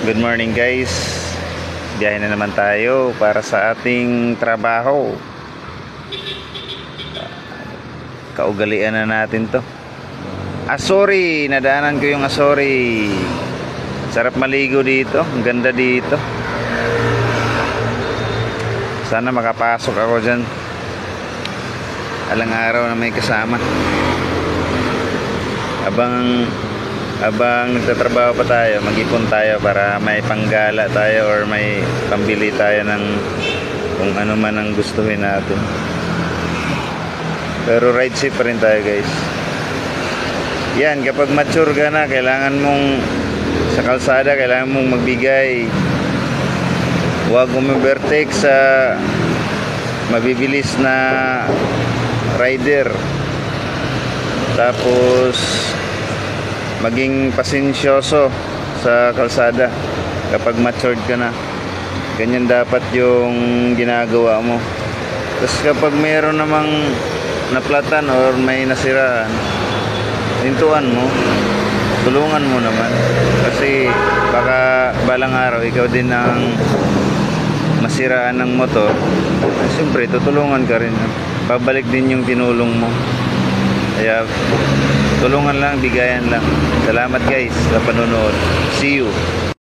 Good morning guys. Biyahe na naman tayo para sa ating trabaho. Kaugalian na natin to. Asori, nadaanan ko yung Asori. Sarap maligo dito, ang ganda dito. Sana makapasok ako dyan alang araw na may kasama. Habang nagtatrabaho pa tayo, mag-ipon tayo para may panggala tayo or may pambili tayo ng kung ano man ang gustuhin natin. Pero ride safe pa rin tayo guys. Yan, kapag mature ka na, kailangan mong sa kalsada, kailangan mong magbigay. Huwag umovertake sa mabibilis na rider. Tapos maging pasensyoso sa kalsada kapag matured ka na. Ganyan dapat yung ginagawa mo. Tapos kapag mayroon namang naplatan or may nasiraan, hintuan mo, tulungan mo naman. Kasi baka balang araw ikaw din ang masiraan ng motor. Siyempre tutulungan ka rin. Babalik din yung tinulong mo. Kaya tulungan lang, bigayan lang. Salamat guys sa panonood. See you.